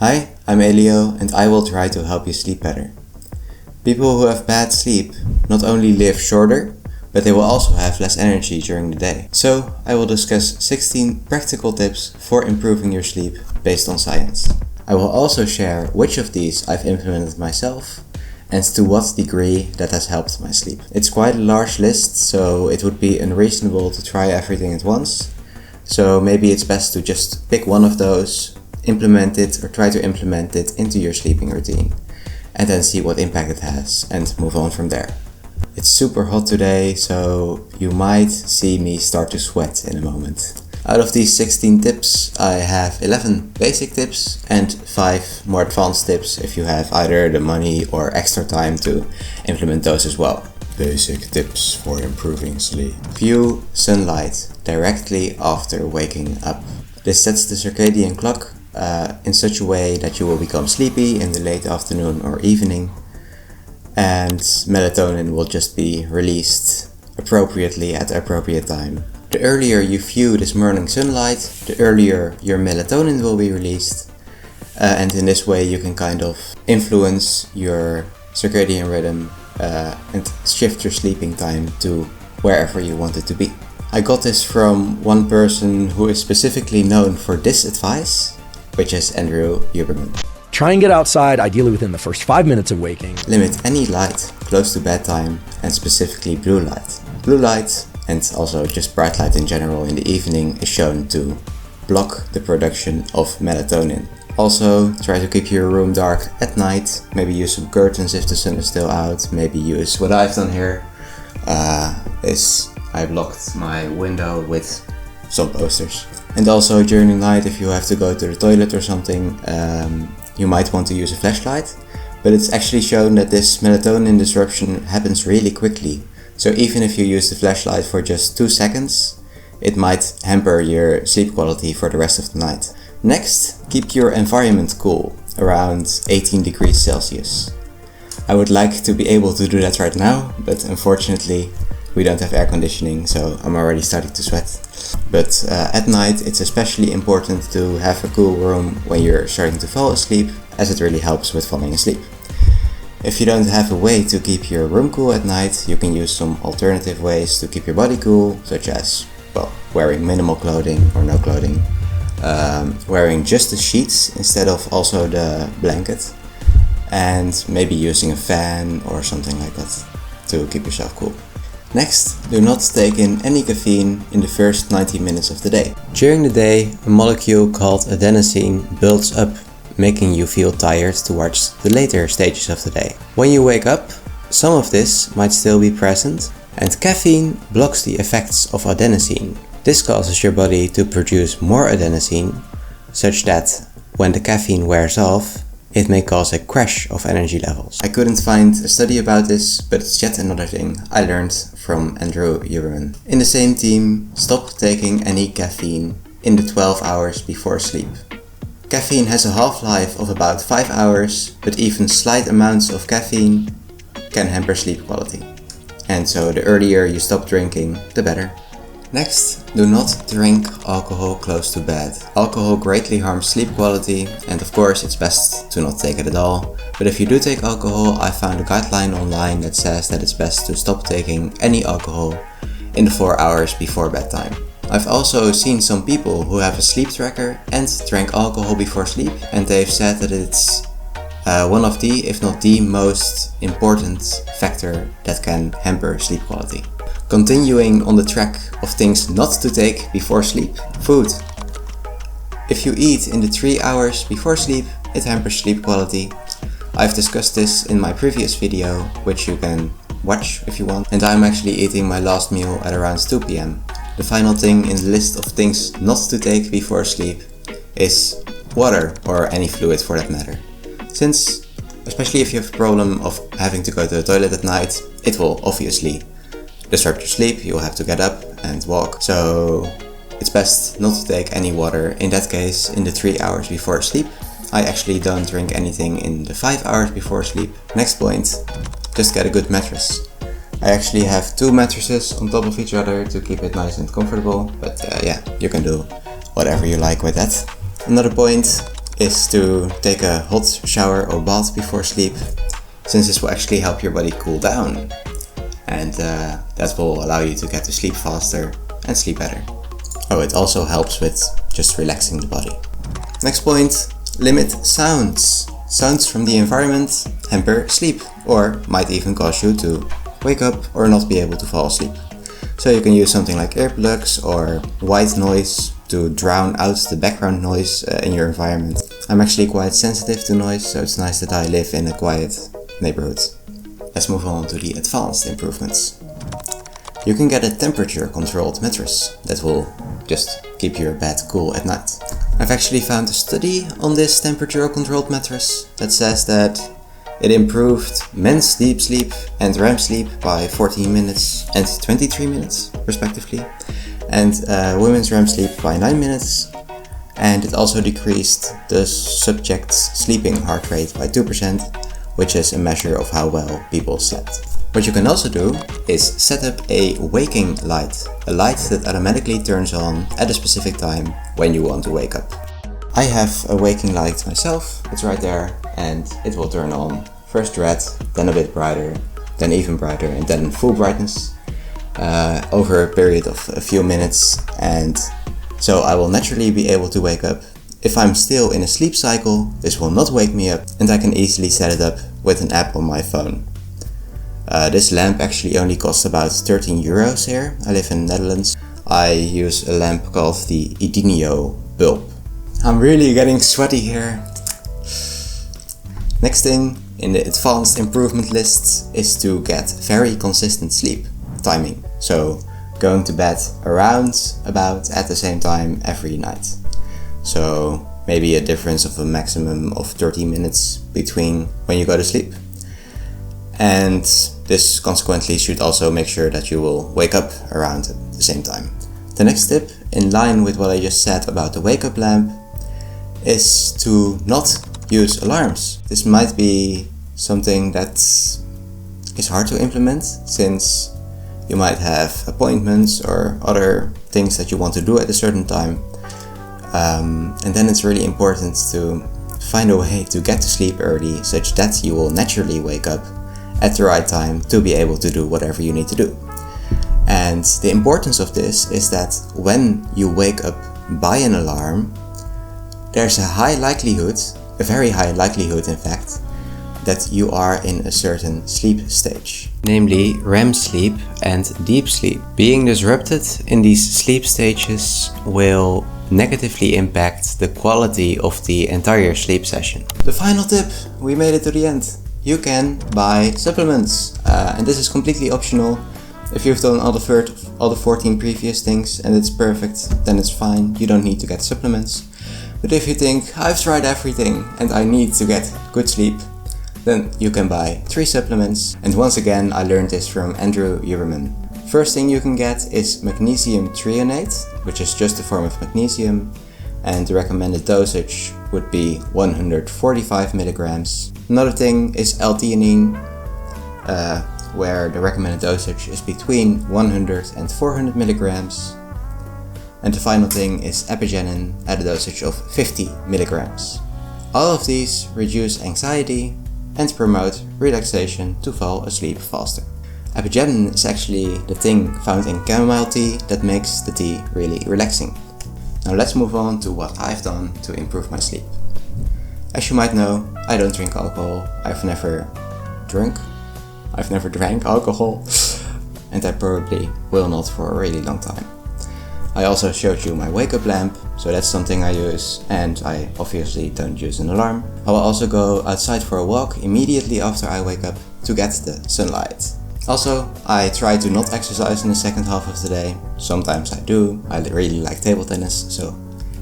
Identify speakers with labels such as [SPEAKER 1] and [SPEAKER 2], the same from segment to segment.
[SPEAKER 1] Hi, I'm Elio and I will try to help you sleep better. People who have bad sleep not only live shorter, but they will also have less energy during the day. So, I will discuss 16 practical tips for improving your sleep based on science. I will also share which of these I've implemented myself and to what degree that has helped my sleep. It's quite a large list, so it would be unreasonable to try everything at once. So maybe it's best to just pick one of those, implement it or try to implement it into your sleeping routine, and then see what impact it has and move on from there. It's super hot today, so you might see me start to sweat in a moment. Out of these 16 tips, I have 11 basic tips and 5 more advanced tips if you have either the money or extra time to implement those as well. Basic tips for improving sleep. View sunlight directly after waking up. This sets the circadian clock in such a way that you will become sleepy in the late afternoon or evening, and melatonin will just be released appropriately at the appropriate time. The earlier you view this morning sunlight, the earlier your melatonin will be released, and in this way you can kind of influence your circadian rhythm and shift your sleeping time to wherever you want it to be. I got this from one person who is specifically known for this advice, which is Andrew Huberman.
[SPEAKER 2] Try and get outside, ideally within the first 5 minutes of waking.
[SPEAKER 1] Limit any light close to bedtime, and specifically blue light. Blue light, and also just bright light in general in the evening, is shown to block the production of melatonin. Also, try to keep your room dark at night. Maybe use some curtains if the sun is still out. Maybe use what I've done here is I blocked my window with some posters. And also during the night, if you have to go to the toilet or something, you might want to use a flashlight. But it's actually shown that this melatonin disruption happens really quickly. So even if you use the flashlight for just 2 seconds, it might hamper your sleep quality for the rest of the night. Next, keep your environment cool, around 18 degrees Celsius. I would like to be able to do that right now, but unfortunately we don't have air conditioning, so I'm already starting to sweat. But at night it's especially important to have a cool room when you're starting to fall asleep, as it really helps with falling asleep. If you don't have a way to keep your room cool at night, you can use some alternative ways to keep your body cool, such as, wearing minimal clothing or no clothing. Wearing just the sheets instead of also the blanket, and maybe using a fan or something like that to keep yourself cool. Next, do not take in any caffeine in the first 90 minutes of the day. During the day, a molecule called adenosine builds up, making you feel tired towards the later stages of the day. When you wake up, some of this might still be present, and caffeine blocks the effects of adenosine. This causes your body to produce more adenosine, such that when the caffeine wears off, it may cause a crash of energy levels. I couldn't find a study about this, but it's yet another thing I learned from Andrew Huberman. In the same team, stop taking any caffeine in the 12 hours before sleep. Caffeine has a half-life of about 5 hours, but even slight amounts of caffeine can hamper sleep quality. And so the earlier you stop drinking, the better. Next, do not drink alcohol close to bed. Alcohol greatly harms sleep quality, and of course it's best to not take it at all. But if you do take alcohol, I found a guideline online that says that it's best to stop taking any alcohol in the 4 hours before bedtime. I've also seen some people who have a sleep tracker and drank alcohol before sleep, and they've said that it's one of the, if not the most important factor that can hamper sleep quality. Continuing on the track of things not to take before sleep, food. If you eat in the 3 hours before sleep, it hampers sleep quality. I've discussed this in my previous video, which you can watch if you want, and I'm actually eating my last meal at around 2 p.m. The final thing in the list of things not to take before sleep is water, or any fluid for that matter. Since, especially if you have a problem of having to go to the toilet at night, it will obviously disrupt your sleep. You'll have to get up and walk, so it's best not to take any water in that case in the 3 hours before sleep. I actually don't drink anything in the 5 hours before sleep. Next point, just get a good mattress. I actually have 2 mattresses on top of each other to keep it nice and comfortable, but yeah, you can do whatever you like with that. Another point, is to take a hot shower or bath before sleep, since this will actually help your body cool down, and that will allow you to get to sleep faster and sleep better. Oh, it also helps with just relaxing the body. Next point, limit sounds. Sounds from the environment hamper sleep, or might even cause you to wake up or not be able to fall asleep. So you can use something like earplugs or white noise to drown out the background noise in your environment. I'm actually quite sensitive to noise, so it's nice that I live in a quiet neighborhood. Let's move on to the advanced improvements. You can get a temperature controlled mattress that will just keep your bed cool at night. I've actually found a study on this temperature controlled mattress that says that it improved men's deep sleep and REM sleep by 14 minutes and 23 minutes respectively, and women's REM sleep by 9 minutes, and it also decreased the subject's sleeping heart rate by 2%, which is a measure of how well people slept. What you can also do is set up a waking light, a light that automatically turns on at a specific time when you want to wake up. I have a waking light myself, it's right there, and it will turn on first red, then a bit brighter, then even brighter, and then full brightness over a period of a few minutes, and so I will naturally be able to wake up. If I'm still in a sleep cycle, this will not wake me up, and I can easily set it up with an app on my phone. This lamp actually only costs about 13 euros here. I live in the Netherlands. I use a lamp called the Elio bulb. I'm really getting sweaty here. Next thing in the advanced improvement list is to get very consistent sleep timing. So going to bed about at the same time every night. So maybe a difference of a maximum of 30 minutes between when you go to sleep. And this consequently should also make sure that you will wake up around at the same time. The next tip, in line with what I just said about the wake up lamp, is to not use alarms. This might be something that is hard to implement, since you might have appointments or other things that you want to do at a certain time. And then it's really important to find a way to get to sleep early, such that you will naturally wake up at the right time to be able to do whatever you need to do. And the importance of this is that when you wake up by an alarm, there's a very high likelihood in fact, that you are in a certain sleep stage, namely REM sleep and deep sleep. Being disrupted in these sleep stages will negatively impact the quality of the entire sleep session. The final tip, we made it to the end. You can buy supplements, and this is completely optional. If you've done all the 14 previous things and it's perfect, then it's fine, you don't need to get supplements. But if you think, I've tried everything and I need to get good sleep, then you can buy 3 supplements. And once again, I learned this from Andrew Huberman. First thing you can get is magnesium threonate, which is just a form of magnesium, and the recommended dosage would be 145 milligrams. Another thing is L-theanine, where the recommended dosage is between 100 and 400 milligrams. And the final thing is epigenin at a dosage of 50 milligrams. All of these reduce anxiety and promote relaxation to fall asleep faster. Epigenin is actually the thing found in chamomile tea that makes the tea really relaxing. Now let's move on to what I've done to improve my sleep. As you might know, I don't drink alcohol. I've never drank alcohol, and I probably will not for a really long time. I also showed you my wake up lamp, so that's something I use, and I obviously don't use an alarm. I will also go outside for a walk immediately after I wake up to get the sunlight. Also, I try to not exercise in the second half of the day. Sometimes I do. I really like table tennis, so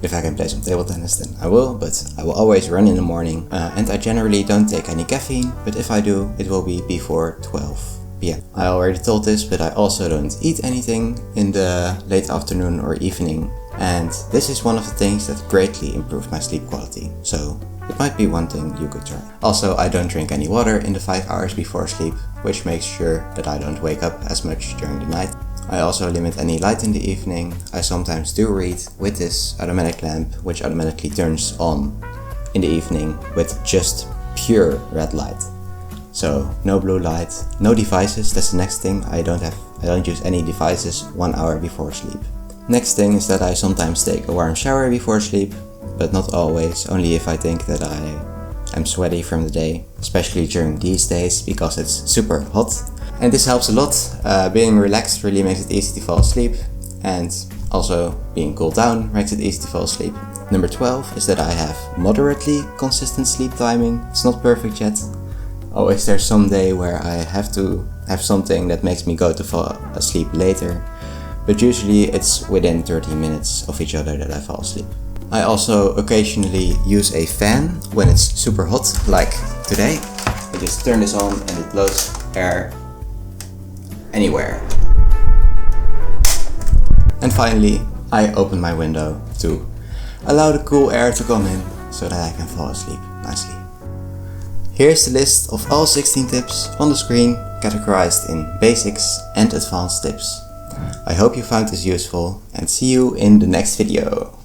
[SPEAKER 1] if I can play some table tennis then I will, but I will always run in the morning. And I generally don't take any caffeine, but if I do, it will be before 12 p.m. I already told this, but I also don't eat anything in the late afternoon or evening, and this is one of the things that greatly improved my sleep quality, so it might be one thing you could try. Also, I don't drink any water in the 5 hours before sleep, which makes sure that I don't wake up as much during the night. I also limit any light in the evening. I sometimes do read with this automatic lamp, which automatically turns on in the evening with just pure red light. So no blue light, no devices, that's the next thing. I don't use any devices 1 hour before sleep. Next thing is that I sometimes take a warm shower before sleep, but not always, only if I think that I am sweaty from the day, especially during these days because it's super hot. And this helps a lot. Being relaxed really makes it easy to fall asleep, and also being cooled down makes it easy to fall asleep. Number 12 is that I have moderately consistent sleep timing. It's not perfect yet. Always there's some day where I have to have something that makes me go to fall asleep later, but usually it's within 30 minutes of each other that I fall asleep. I also occasionally use a fan when it's super hot, like today. I just turn this on and it blows air anywhere. And finally, I open my window to allow the cool air to come in so that I can fall asleep nicely. Here's the list of all 16 tips on the screen, categorized in basics and advanced tips. I hope you found this useful and see you in the next video.